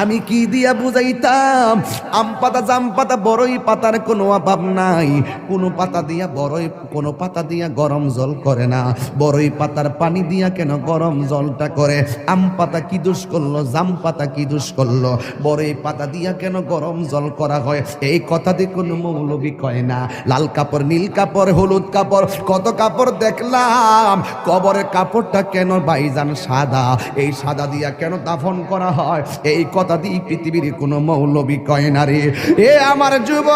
আমি কি দিয়া বুঝাইতাম? আম পাতা, জাম পাতা, বড়ই পাতার কোনো অভাব নাই। কোনো পাতা দিয়া বড়ই, কোনো পাতা দিয়া গরম জল করে না। বড়ই পাতার পানি দিয়া কেন গরম জলটা করে? আম পাতা কি দোষ করলো? জাম পাতা কি দোষ করলো? বড়ই পাতা দিয়া কেন গরম জল করা হয়? এই কথা দিয়ে কোনো মৌলবি কয় না। লাল কাপড়, নীল কাপড়, হলুদ কাপড়, কত কাপড় দেখলাম। কবরের কাপড়টা কেন ভাইজান সাদা? এই সাদা দিয়া কেন দাফন করা হয়? এই কথা দিয়ে পৃথিবীর কোনো মৌলবি কয় না রে। এ আমার যুবক,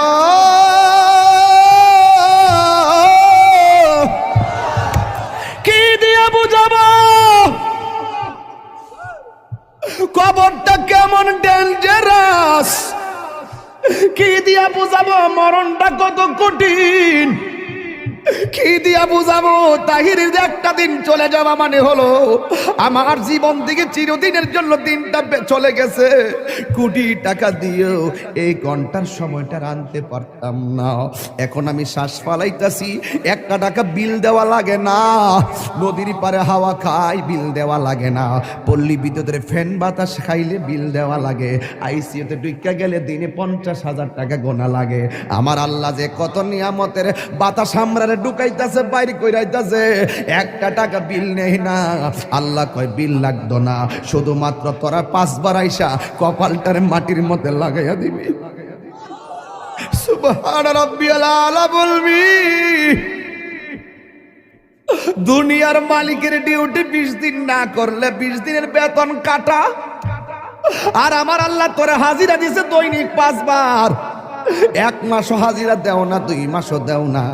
কি দিয়া বুঝাবো কবরটা কেমন ডেঞ্জারাস? কি দিয়া বুঝাবো মরণটা কত কঠিন? কি দিয়া বুঝাবো তাহিরের যে একটা দিন চলে যাওয়া মানে হলো আমার জীবন থেকে চিরদিনের জন্য দিনটা চলে গেছে। কোটি টাকা দিয়েও এই ঘন্টার সময়টা আনতে পারতাম না। এখন আমি শ্বাস ফালাইতাছি, একটা টাকা বিল দেওয়া লাগে না। নদীর পারে হাওয়া খাই, বিল দেওয়া লাগে না। পল্লী বিদ্যুতের ফ্যান বাতাস খাইলে বিল দেওয়া লাগে। আইসিইউতে ঢুইকা গেলে দিনে 50,000 টাকা গোনা লাগে। আমার আল্লাহ যে কত নিয়ামতের বাতাস আমরারে ঢুকাইতাছে, বাইরে কইরাইতাছে, একটা টাকা বিল নেই না। আল্লাহ কয় বিল লাগতো না, শুধুমাত্র তোরা 5 বার আইসা কপালটারে মাটির মধ্যে লাগাইয়া দিবি। সুবহান রাব্বিয়াল আলা বলবি। দুনিয়ার মালিকের ডিউটি 20 দিন না করলে 20 দিনের বেতন কাটা। আর আমার আল্লাহ তোরে হাজিরা দিছে দৈনিক 5 বার। 1 মাসও হাজিরা দেও না, 2 মাসও দেও না,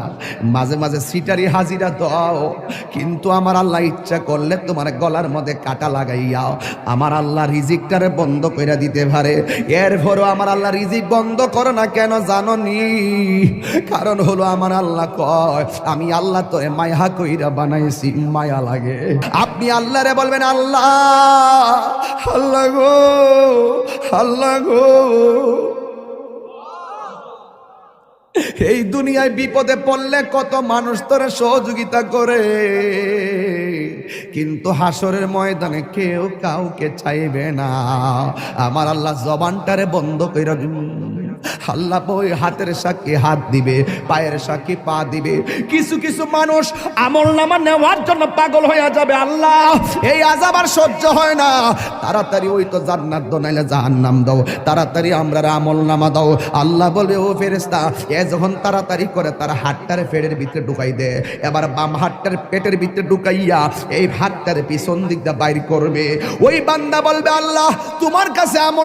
মাঝে মাঝে সিটারি হাজিরা দাও। কিন্তু আমার আল্লাহ ইচ্ছা করলে তোমার গলার মধ্যে কাটা লাগাইয়াও আমার আল্লাহ রিজিকটারে বন্ধ করে দিতে পারে। এরপরও আমার আল্লাহ রিজিক বন্ধ করো না কেন জানো নি? কারণ হলো আমার আল্লাহ কয় আমি আল্লাহ তোরে মায়া কইরা বানাইছি, মায়া লাগে। আপনি আল্লাহরে বলবেন আল্লাহ, আল্লাহ গো, আল্লাহ গো। এই দুনিয়ায় বিপদে পড়লে কত মানুষ তোরে সহযোগিতা করে, কিন্তু হাসরের ময়দানে কেউ কাউকে চাইবে না। আমার আল্লাহ জবানটারে বন্ধ কইরা আল্লাহ বই হাতের সাক্ষী হাত দিবে, পায়ের সাক্ষী পা দিবে। কিছু কিছু মানুষ আমল নামা নেওয়ার জন্য পাগল হয়ে যাবে। আল্লাহ এই আযাব আর সহ্য হয় না, তাড়াতাড়ি ওই তো জান্নাত দাও নাইলে জাহান্নাম দাও, তাড়াতাড়ি আমরা আমল নামা দাও। আল্লাহ বলবে ও ফেরেশতা, এ যখন তাড়াতাড়ি করে তার হাতটারে পেটের ভিতরে ঢুকাই দে। এবার বাম হাতটার পেটের ভিতরে ঢুকাইয়া এই হাতটারে পিছন দিক দিয়ে বাইর করবে। ওই বান্দা বলবে আল্লাহ তোমার কাছে আমল